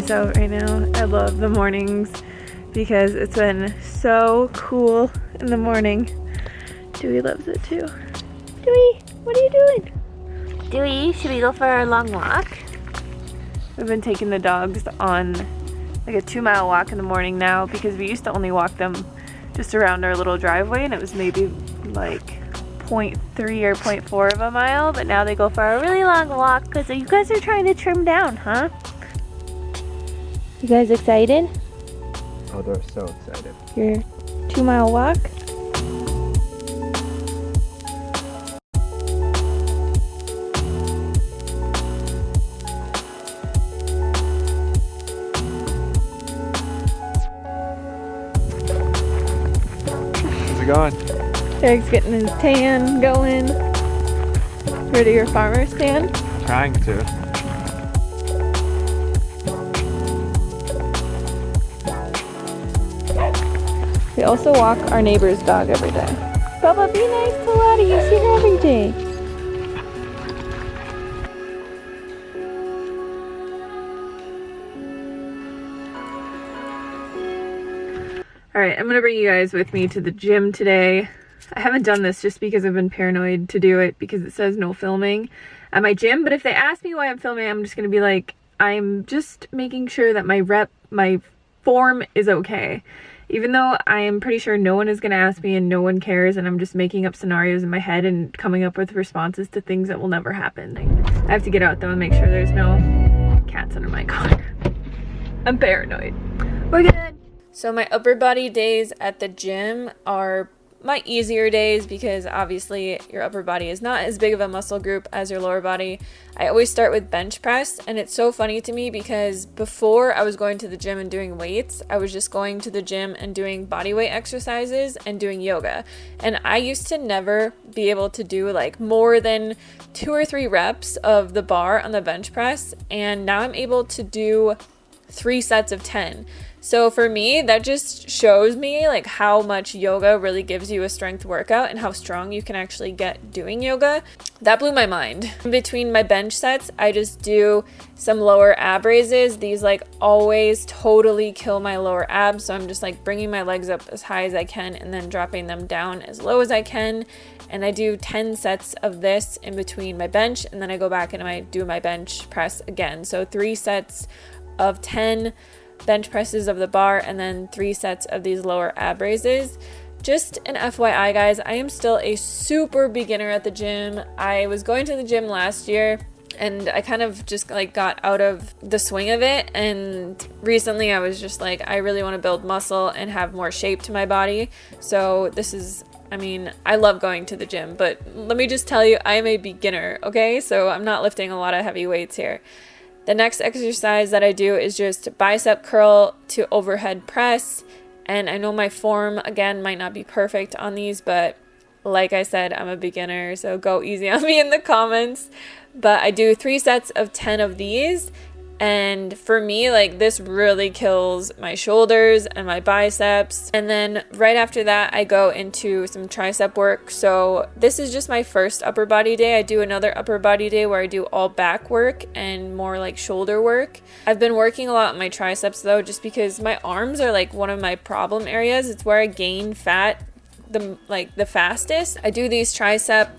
nice out right now. I love the mornings because it's been so cool in the morning. Dewey loves it too. Dewey, what are you doing? Dewey, should we go for a long walk? We've been taking the dogs on like a 2-mile walk in the morning now because we used to only walk them just around our little driveway and it was maybe like 0.3 or 0.4 of a mile, but now they go for a really long walk because you guys are trying to trim down, huh? You guys excited? Oh, they're so excited. Your 2-mile walk? How's it going? Eric's getting his tan going. Ready your farmer's tan? Trying to. We also walk our neighbor's dog every day. Bubba, be nice to Lottie. You see her every day. Alright, I'm going to bring you guys with me to the gym today. I haven't done this just because I've been paranoid to do it because it says no filming at my gym. But if they ask me why I'm filming, I'm just going to be like, I'm just making sure that my form is okay. Even though I am pretty sure no one is going to ask me and no one cares and I'm just making up scenarios in my head and coming up with responses to things that will never happen. I have to get out though and make sure there's no cats under my car. I'm paranoid. We're good. So my upper body days at the gym are my easier days because obviously your upper body is not as big of a muscle group as your lower body. I always start with bench press, and it's so funny to me because before I was going to the gym and doing weights, I was just going to the gym and doing body weight exercises and doing yoga. And I used to never be able to do like more than 2 or 3 reps of the bar on the bench press, and now I'm able to do 3 sets of 10. So for me, that just shows me like how much yoga really gives you a strength workout and how strong you can actually get doing yoga. That blew my mind. In between my bench sets, I just do some lower ab raises. These like always totally kill my lower abs. So I'm just like bringing my legs up as high as I can and then dropping them down as low as I can. And I do 10 sets of this in between my bench. And then I go back and I do my bench press again. So 3 sets of 10 bench presses of the bar and then 3 sets of these lower ab raises. Just an FYI guys, I am still a super beginner at the gym. I was going to the gym last year and I kind of just like got out of the swing of it, and recently I was just like, I really want to build muscle and have more shape to my body. So this is, I mean, I love going to the gym, but let me just tell you, I am a beginner, okay? So I'm not lifting a lot of heavy weights here. The next exercise that I do is just bicep curl to overhead press. And I know my form, again, might not be perfect on these, but like I said, I'm a beginner, so go easy on me in the comments. But I do 3 sets of 10 of these. And for me, like this really kills my shoulders and my biceps. And then right after that, I go into some tricep work. So this is just my first upper body day. I do another upper body day where I do all back work and more like shoulder work. I've been working a lot on my triceps though, just because my arms are like one of my problem areas. It's where I gain fat the fastest. I do these tricep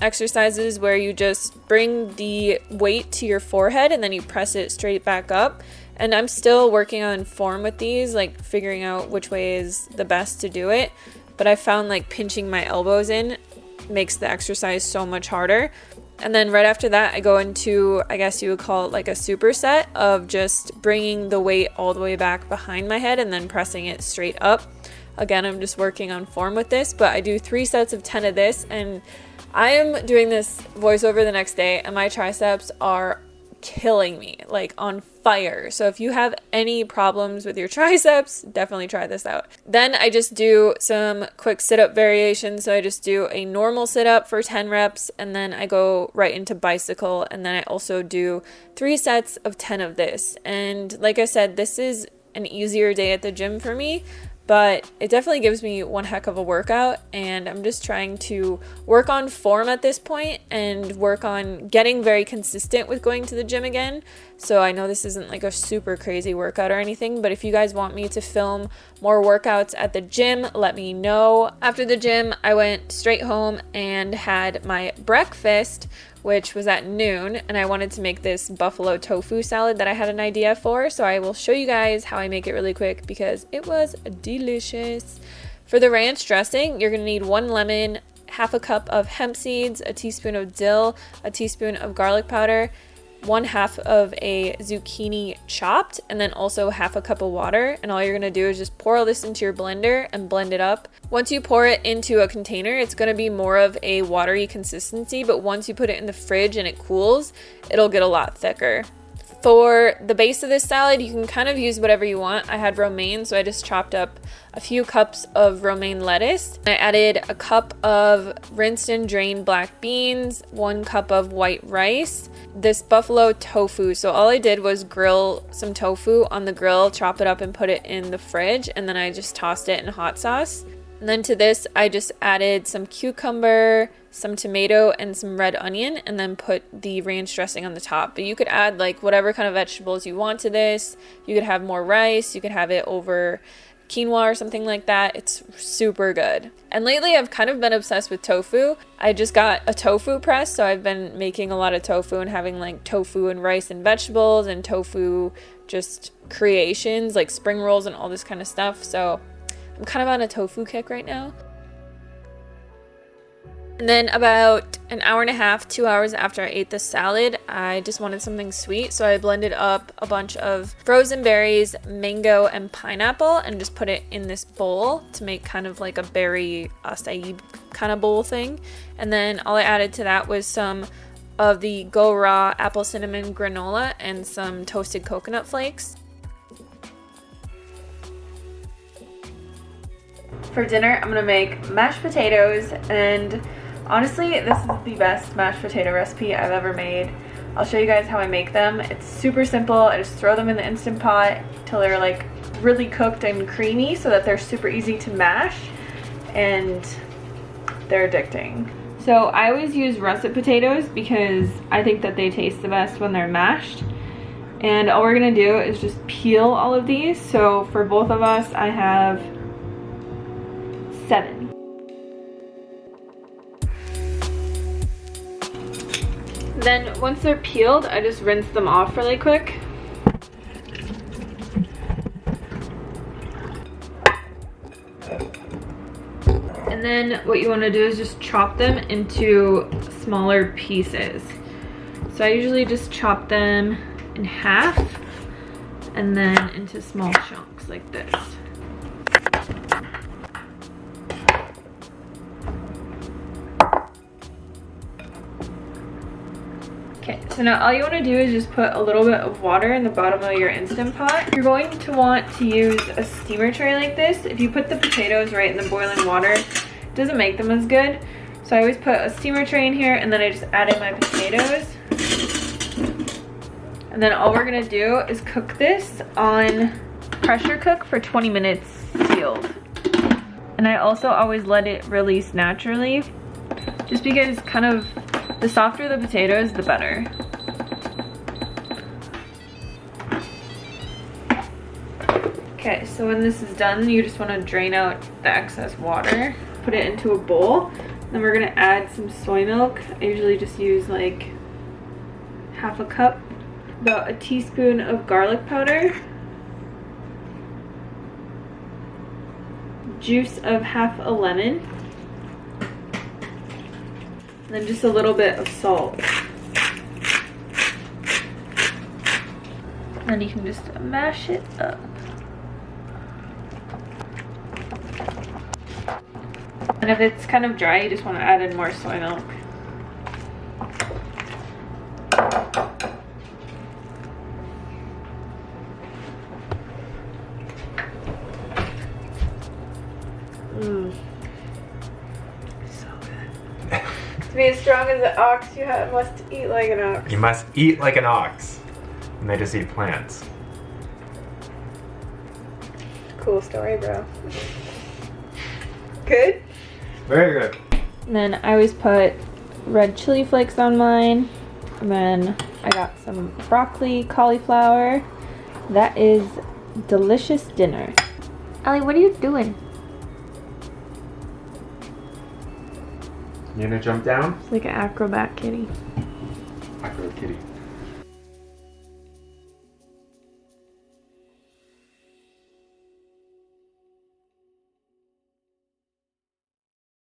exercises where you just bring the weight to your forehead and then you press it straight back up. And I'm still working on form with these, like figuring out which way is the best to do it. But I found like pinching my elbows in makes the exercise so much harder. And then right after that, I go into, I guess you would call it like a superset of just bringing the weight all the way back behind my head and then pressing it straight up. Again, I'm just working on form with this, but I do 3 sets of 10 of this, and I am doing this voiceover the next day and my triceps are killing me, like on fire. So if you have any problems with your triceps, definitely try this out. Then I just do some quick sit-up variations. So I just do a normal sit-up for 10 reps and then I go right into bicycle, and then I also do 3 sets of 10 of this. And like I said, this is an easier day at the gym for me but it definitely gives me one heck of a workout, and I'm just trying to work on form at this point and work on getting very consistent with going to the gym again. So I know this isn't like a super crazy workout or anything, but if you guys want me to film more workouts at the gym, let me know. After the gym, I went straight home and had my breakfast, which was at noon, and I wanted to make this buffalo tofu salad that I had an idea for, so I will show you guys how I make it really quick because it was delicious. For the ranch dressing, you're gonna need 1 lemon, half a cup of hemp seeds, a teaspoon of dill, a teaspoon of garlic powder, 1/2 of a zucchini chopped, and then also half a cup of water. And all you're gonna do is just pour all this into your blender and blend it up. Once you pour it into a container, it's gonna be more of a watery consistency, but once you put it in the fridge and it cools, it'll get a lot thicker. For the base of this salad, you can kind of use whatever you want. I had romaine, so I just chopped up a few cups of romaine lettuce. I added a cup of rinsed and drained black beans, 1 cup of white rice, this buffalo tofu. So all I did was grill some tofu on the grill, chop it up and put it in the fridge, and then I just tossed it in hot sauce. And then to this, I just added some cucumber, some tomato, and some red onion, and then put the ranch dressing on the top. But you could add like whatever kind of vegetables you want to this. You could have more rice, you could have it over quinoa or something like that. It's super good. And lately I've kind of been obsessed with tofu. I just got a tofu press, so I've been making a lot of tofu and having like tofu and rice and vegetables and tofu just creations like spring rolls and all this kind of stuff. So I'm kind of on a tofu kick right now. And then about an hour and a half, 2 hours after I ate the salad, I just wanted something sweet. So I blended up a bunch of frozen berries, mango, and pineapple, and just put it in this bowl to make kind of like a berry acai kind of bowl thing. And then all I added to that was some of the Go Raw apple cinnamon granola and some toasted coconut flakes. For dinner, I'm gonna make mashed potatoes, and honestly, this is the best mashed potato recipe I've ever made. I'll show you guys how I make them. It's super simple. I just throw them in the Instant Pot till they're like really cooked and creamy so that they're super easy to mash, and they're addicting. So I always use russet potatoes because I think that they taste the best when they're mashed. And all we're gonna do is just peel all of these. So for both of us, I have 7. Then once they're peeled, I just rinse them off really quick. And then what you want to do is just chop them into smaller pieces. So I usually just chop them in half and then into small chunks like this. Okay, so now all you want to do is just put a little bit of water in the bottom of your Instant Pot. You're going to want to use a steamer tray like this. If you put the potatoes right in the boiling water, it doesn't make them as good. So I always put a steamer tray in here, and then I just add in my potatoes. And then all we're gonna do is cook this on pressure cook for 20 minutes sealed. And I also always let it release naturally, just because kind of the softer the potatoes, the better. Okay, so when this is done, you just want to drain out the excess water, put it into a bowl. Then we're gonna add some soy milk. I usually just use like half a cup, about a teaspoon of garlic powder, juice of half a lemon, and then just a little bit of salt. And then you can just mash it up. And if it's kind of dry, you just want to add in more soy milk. So good. To be as strong as an ox, you must eat like an ox. You must eat like an ox. And they just eat plants. Cool story, bro. Good? Very good. And then I always put red chili flakes on mine. And then I got some broccoli, cauliflower. That is delicious dinner. Ellie, what are you doing? You gonna jump down? It's like an acrobat kitty. I go kitty.